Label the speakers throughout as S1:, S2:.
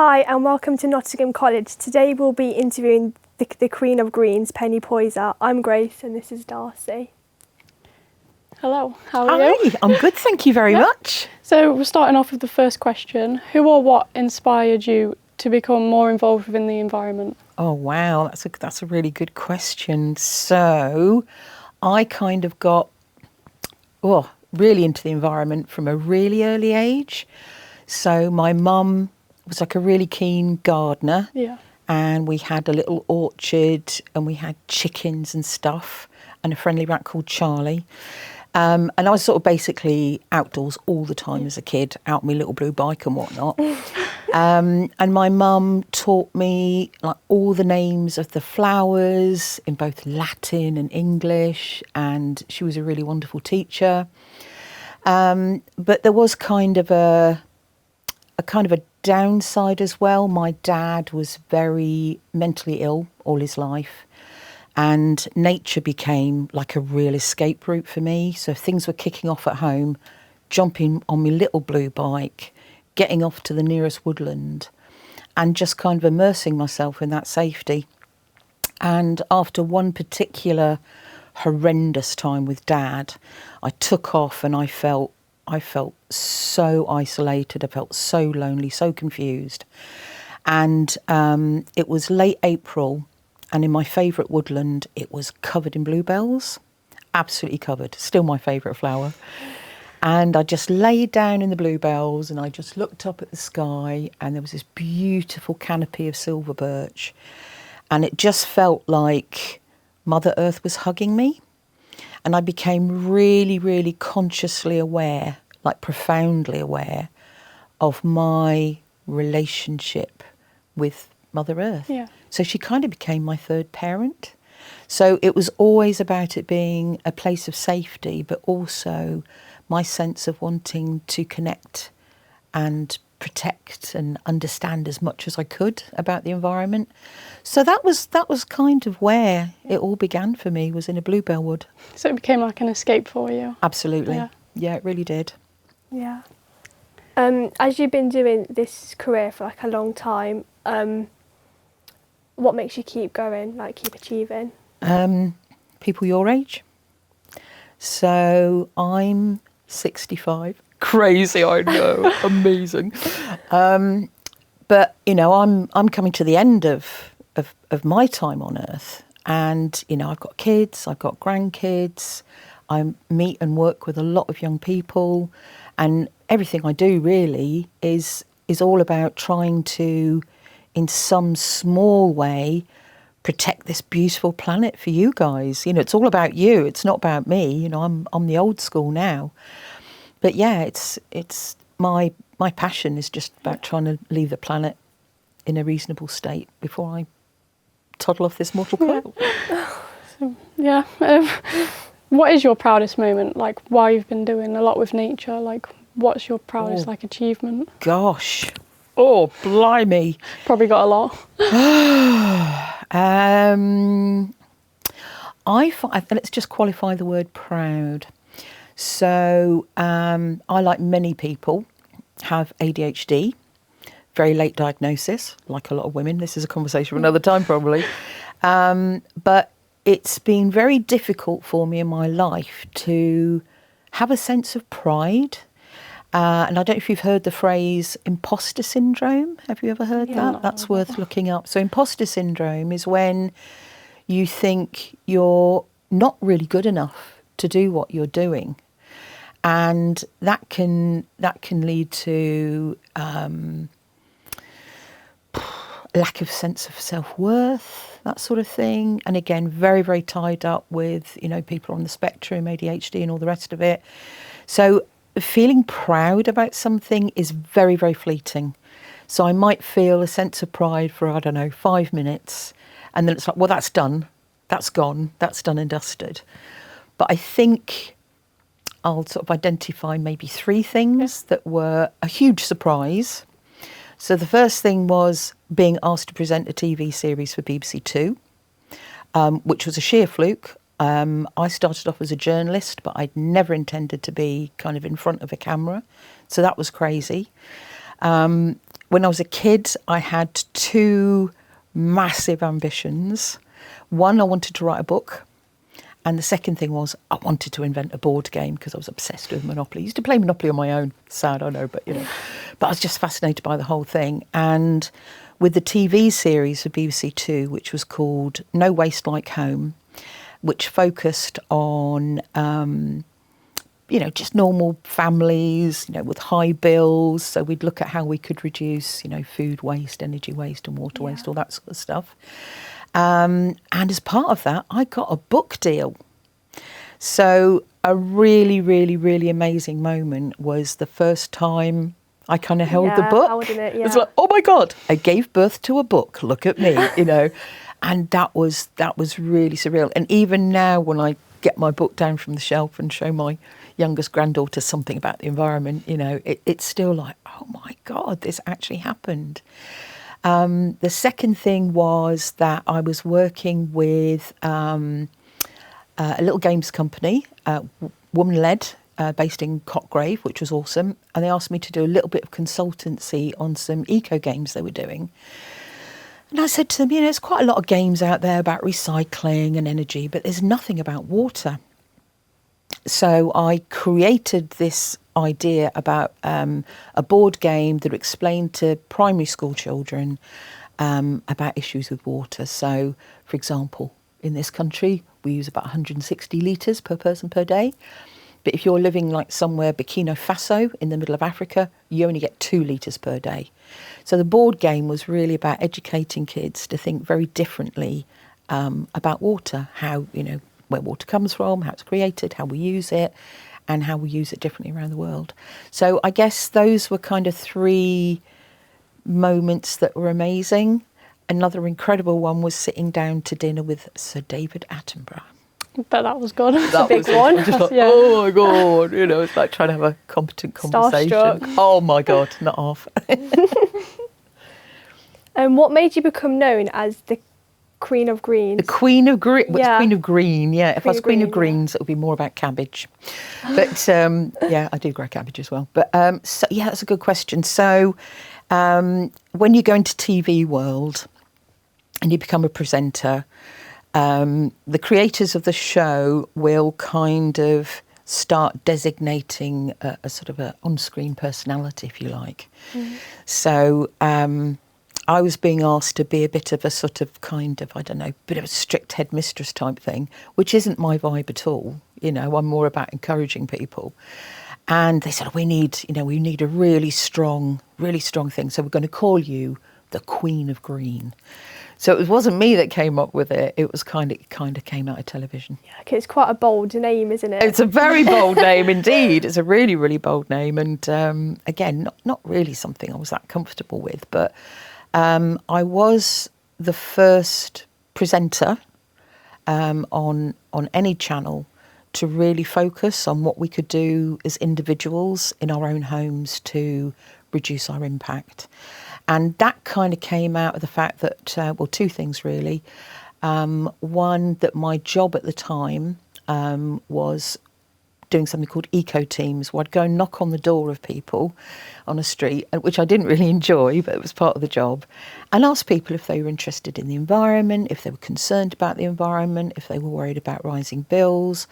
S1: Hi and welcome to Nottingham College. Today we'll be interviewing the Queen of Greens, Penney Poyzer. I'm Grace and this is Darcy.
S2: Hello, how are you?
S3: Hi, I'm good, thank you very much.
S2: So we're starting off with the first question. Who or what inspired you to become more involved within the environment?
S3: Oh wow, that's a really good question. So I kind of got really into the environment from a really early age. So my mum was like a really keen gardener.
S2: Yeah.
S3: And we had a little orchard and we had chickens and stuff and a friendly rat called Charlie. And I was sort of basically outdoors all the time as a kid, out on my little blue bike and whatnot. And my mum taught me like all the names of the flowers in both Latin and English, and she was a really wonderful teacher. But there was kind of a downside as well. My dad was very mentally ill all his life. And nature became like a real escape route for me. So if things were kicking off at home, jumping on my little blue bike, getting off to the nearest woodland and just kind of immersing myself in that safety. And after one particular horrendous time with Dad, I took off and I felt so isolated. I felt so lonely, so confused. And it was late April. And in my favourite woodland, it was covered in bluebells, absolutely covered, still my favourite flower. And I just laid down in the bluebells and I just looked up at the sky and there was this beautiful canopy of silver birch. And it just felt like Mother Earth was hugging me. And I became really, really consciously aware, like profoundly aware of my relationship with Mother Earth.
S2: Yeah.
S3: So she kind of became my third parent. So it was always about it being a place of safety, but also my sense of wanting to connect and protect and understand as much as I could about the environment. So that was kind of where it all began for me, was in a bluebell wood.
S2: So it became like an escape for you?
S3: Absolutely. Yeah, it really did.
S1: Yeah. As you've been doing this career for like a long time, what makes you keep going, like keep achieving?
S3: People your age. So I'm 65. Crazy, I know. Amazing. But you know, I'm coming to the end of my time on Earth, and you know, I've got kids, I've got grandkids. I meet and work with a lot of young people, and everything I do really is all about trying to, in some small way, protect this beautiful planet for you guys. You know, it's all about you. It's not about me. You know, I'm the old school now. But yeah, it's my passion is just about trying to leave the planet in a reasonable state before I toddle off this mortal coil.
S2: Yeah. What is your proudest moment? Like, why you've been doing a lot with nature? Like, what's your proudest achievement?
S3: Gosh. Oh, blimey.
S2: Probably got a lot.
S3: Let's just qualify the word proud. So I, like many people, have ADHD, very late diagnosis, like a lot of women. This is a conversation for another time probably. But it's been very difficult for me in my life to have a sense of pride. And I don't know if you've heard the phrase imposter syndrome. Have you ever heard that?
S2: No.
S3: That's worth looking up. So imposter syndrome is when you think you're not really good enough to do what you're doing. And that can lead to lack of sense of self-worth, that sort of thing. And again, very, very tied up with, you know, people on the spectrum, ADHD and all the rest of it. So feeling proud about something is very, very fleeting. So I might feel a sense of pride for, 5 minutes. And then it's like, well, that's done. That's gone. That's done and dusted. But I think I'll sort of identify maybe 3 things that were a huge surprise. So the first thing was being asked to present a TV series for BBC Two, which was a sheer fluke. I started off as a journalist, but I'd never intended to be kind of in front of a camera. So that was crazy. when I was a kid, I had two massive ambitions. One, I wanted to write a book. And the second thing was I wanted to invent a board game because I was obsessed with Monopoly. I used to play Monopoly on my own. Sad, I know, but But I was just fascinated by the whole thing. And with the TV series for BBC Two, which was called No Waste Like Home, which focused on, just normal families, with high bills. So we'd look at how we could reduce, food waste, energy waste and water waste, all that sort of stuff. And as part of that, I got a book deal. So a really, really, really amazing moment was the first time I kind of held the book.
S1: Holding it, yeah.
S3: It's like, oh my God, I gave birth to a book. Look at me, And that was really surreal. And even now, when I get my book down from the shelf and show my youngest granddaughter something about the environment, it's still like, oh my God, this actually happened. The second thing was that I was working with a little games company, woman-led, based in Cotgrave, which was awesome. And they asked me to do a little bit of consultancy on some eco games they were doing. And I said to them, there's quite a lot of games out there about recycling and energy, but there's nothing about water. So I created this idea about a board game that explained to primary school children about issues with water. So, for example, in this country, we use about 160 litres per person per day. But if you're living like somewhere, Burkina Faso, in the middle of Africa, you only get 2 litres per day. So the board game was really about educating kids to think very differently about water, how, where water comes from, how it's created, how we use it, and how we use it differently around the world. So I guess those were kind of 3 moments that were amazing. Another incredible one was sitting down to dinner with Sir David Attenborough.
S2: But that was good.
S1: That's a big one.
S3: Just like,
S2: Yeah.
S3: oh my God, it's like trying to have a competent conversation.
S1: Starstruck.
S3: Oh my God, not half.
S1: And what made you become known as the Queen of Greens?
S3: The Queen of Green.
S1: Yeah.
S3: Queen of Green, yeah. If I was Queen of
S1: Green,
S3: Greens, it would be more about cabbage. But yeah, I do grow cabbage as well. But so, yeah, that's a good question. So when you go into TV world and you become a presenter, the creators of the show will kind of start designating a sort of an on-screen personality, if you like. Mm. So I was being asked to be a bit of a sort of kind of, I don't know, bit of a strict headmistress type thing, which isn't my vibe at all. I'm more about encouraging people. And they said, we need a really strong thing. So we're going to call you the Queen of Green. So it wasn't me that came up with it. It was kind of came out of television.
S1: Yeah, okay, it's quite a bold name, isn't it?
S3: It's a very bold name indeed. It's a really, really bold name. And again, not really something I was that comfortable with. But I was the first presenter on any channel to really focus on what we could do as individuals in our own homes to reduce our impact. And that kind of came out of the fact that, 2 things really. One, that my job at the time was doing something called eco teams, where I'd go and knock on the door of people on a street, which I didn't really enjoy, but it was part of the job, and ask people if they were interested in the environment, if they were concerned about the environment, if they were worried about rising bills.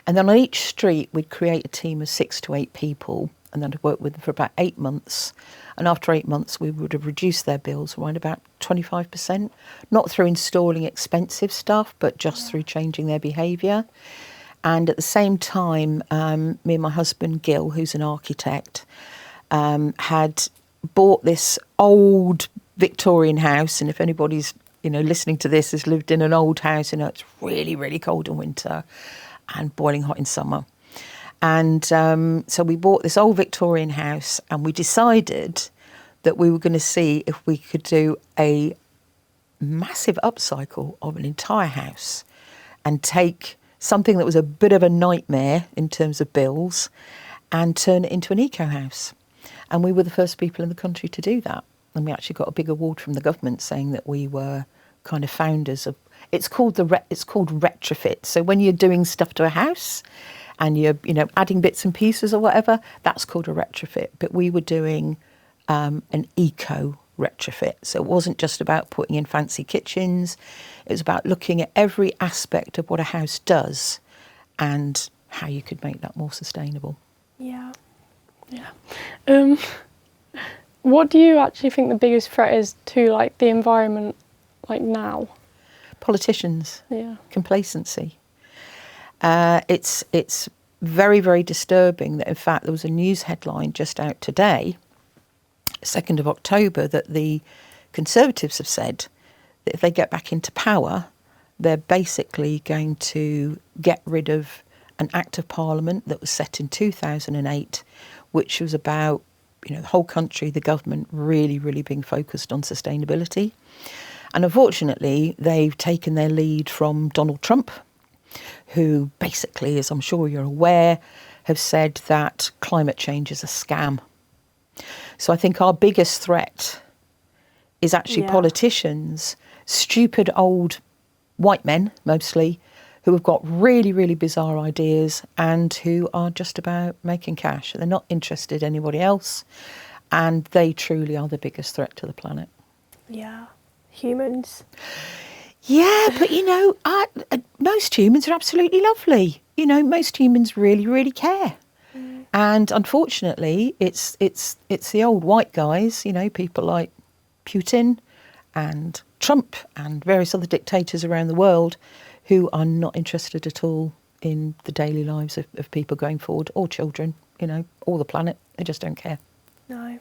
S3: And then on each street, we'd create a team of 6 to 8 people, and then I'd work with them for about 8 months. And after 8 months, we would have reduced their bills around about 25%, not through installing expensive stuff, but just through changing their behaviour. And at the same time, me and my husband, Gil, who's an architect, had bought this old Victorian house. And if anybody's, listening to this has lived in an old house, it's really, really cold in winter and boiling hot in summer. And so we bought this old Victorian house, and we decided that we were going to see if we could do a massive upcycle of an entire house and take something that was a bit of a nightmare in terms of bills and turn it into an eco house. And we were the first people in the country to do that. And we actually got a big award from the government saying that we were kind of founders of. It's called retrofit. So when you're doing stuff to a house and you're adding bits and pieces or whatever, that's called a retrofit. But we were doing an eco retrofit. So it wasn't just about putting in fancy kitchens. It was about looking at every aspect of what a house does and how you could make that more sustainable.
S1: Yeah.
S2: Yeah. What do you actually think the biggest threat is to like the environment, like now?
S3: Politicians,
S2: Yeah.
S3: complacency. It's very, very disturbing that, in fact, there was a news headline just out today, 2nd of October, that the Conservatives have said that if they get back into power, they're basically going to get rid of an Act of Parliament that was set in 2008, which was about, the whole country, the government really, really being focused on sustainability. And unfortunately, they've taken their lead from Donald Trump, who basically, as I'm sure you're aware, have said that climate change is a scam. So I think our biggest threat is actually politicians, stupid old white men mostly, who have got really, really bizarre ideas and who are just about making cash. They're not interested in anybody else, and they truly are the biggest threat to the planet.
S1: Yeah. Humans.
S3: Yeah, but most humans are absolutely lovely. Most humans really, really care. And unfortunately, it's the old white guys, people like Putin and Trump and various other dictators around the world who are not interested at all in the daily lives of people going forward, or children, or the planet. They just don't care.
S1: No.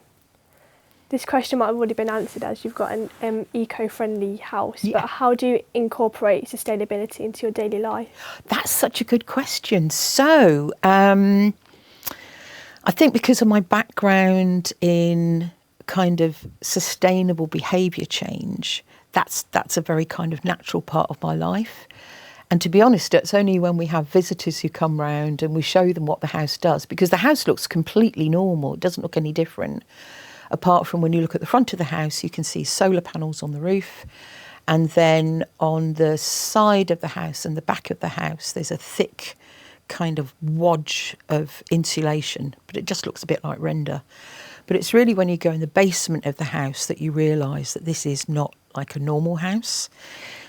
S1: This question might have already been answered as you've got an eco-friendly house,
S3: Yeah.
S1: but how do you incorporate sustainability into your daily life?
S3: That's such a good question. So, I think because of my background in kind of sustainable behaviour change, that's a very kind of natural part of my life. And to be honest, it's only when we have visitors who come round and we show them what the house does, because the house looks completely normal. It doesn't look any different. Apart from when you look at the front of the house, you can see solar panels on the roof. And then on the side of the house and the back of the house, there's a thick kind of wodge of insulation, but it just looks a bit like render. But it's really when you go in the basement of the house that you realise that this is not like a normal house.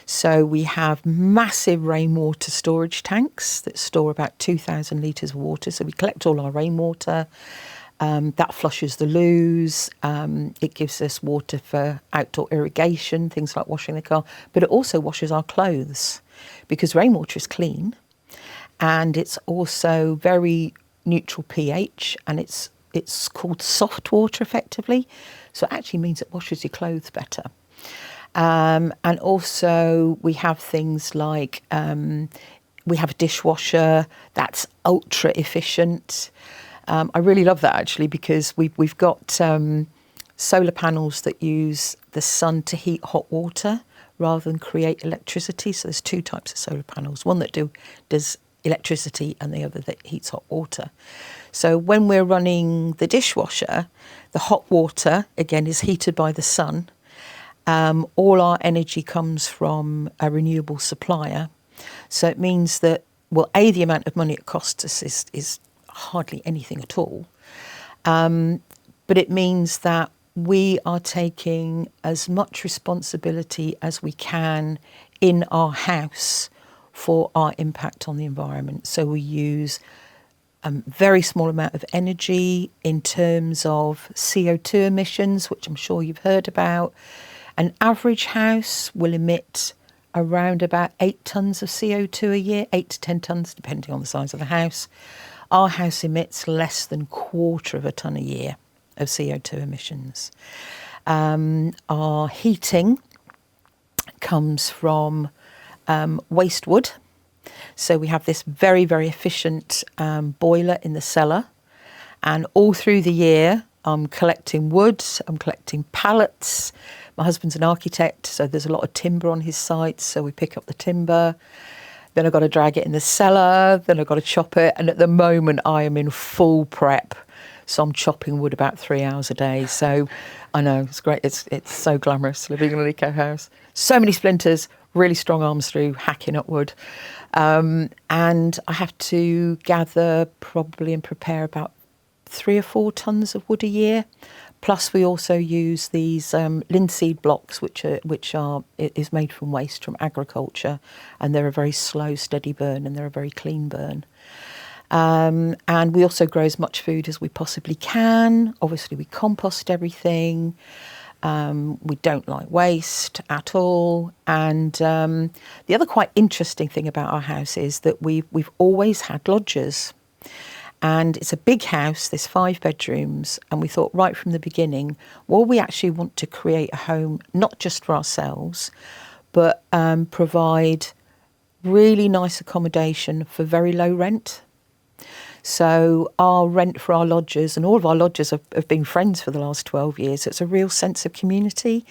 S3: So we have massive rainwater storage tanks that store about 2,000 litres of water. So we collect all our rainwater. That flushes the loos. It gives us water for outdoor irrigation, things like washing the car. But it also washes our clothes because rainwater is clean. And it's also very neutral pH, and it's called soft water effectively. So it actually means it washes your clothes better. And also we have things like we have a dishwasher that's ultra efficient. I really love that actually, because we've got solar panels that use the sun to heat hot water rather than create electricity. So there's two types of solar panels, one that does electricity and the other that heats hot water. So when we're running the dishwasher, the hot water, again, is heated by the sun. All our energy comes from a renewable supplier. So it means that, well, the amount of money it costs us is hardly anything at all. But it means that we are taking as much responsibility as we can in our house for our impact on the environment. So we use a very small amount of energy in terms of CO2 emissions, which I'm sure you've heard about. An average house will emit around about 8 tonnes of CO2 a year, 8 to 10 tonnes, depending on the size of the house. Our house emits less than 1/4 of a tonne a year of CO2 emissions. Our heating comes from waste wood. So we have this very, very efficient boiler in the cellar. And all through the year, I'm collecting wood, I'm collecting pallets. My husband's an architect, so there's a lot of timber on his site, so we pick up the timber. Then I've got to drag it in the cellar, then I've got to chop it. And at the moment, I am in full prep. So I'm chopping wood about 3 hours a day. So I know, it's great. It's so glamorous living in an eco house. So many splinters, really strong arms through hacking up wood. And I have to gather probably and prepare about 3 or 4 tonnes of wood a year, Plus, we also use these linseed blocks, which is made from waste from agriculture, and they're a very slow, steady burn, and they're a very clean burn. And we also grow as much food as we possibly can. Obviously, we compost everything. We don't like waste at all. And the other quite interesting thing about our house is that we've always had lodgers. And it's a big house, there's 5 bedrooms, and we thought right from the beginning, well, we actually want to create a home not just for ourselves, but provide really nice accommodation for very low rent. So our rent for our lodgers, and all of our lodgers have been friends for the last 12 years, so it's a real sense of community,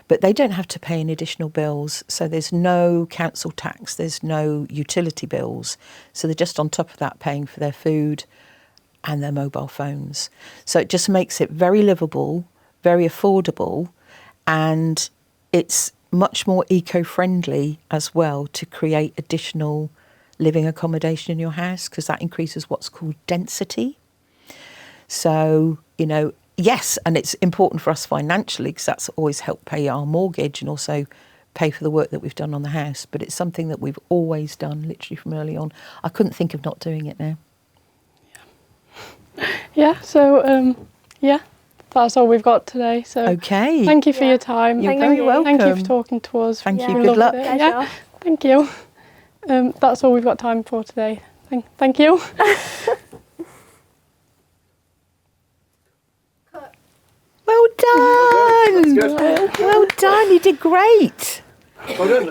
S3: but they don't have to pay any additional bills. So there's no council tax, there's no utility bills. So they're just on top of that paying for their food and their mobile phones. So it just makes it very livable, very affordable, and it's much more eco-friendly as well to create additional living accommodation in your house, because that increases what's called density. So, yes, and it's important for us financially because that's always helped pay our mortgage and also pay for the work that we've done on the house. But it's something that we've always done, literally from early on. I couldn't think of not doing it now.
S2: Yeah, so, that's all we've got today. So
S3: Okay.
S2: thank you for your time.
S3: You're
S1: Thank
S3: very
S1: you.
S3: welcome.
S2: Thank you for talking to us.
S3: Thank you.
S1: Yeah.
S3: Good luck.
S2: Loved it. Yeah, thank you. That's all we've got time for today. Thank you.
S3: Well done.
S4: That's good.
S3: Well done. You did great.
S4: Well done.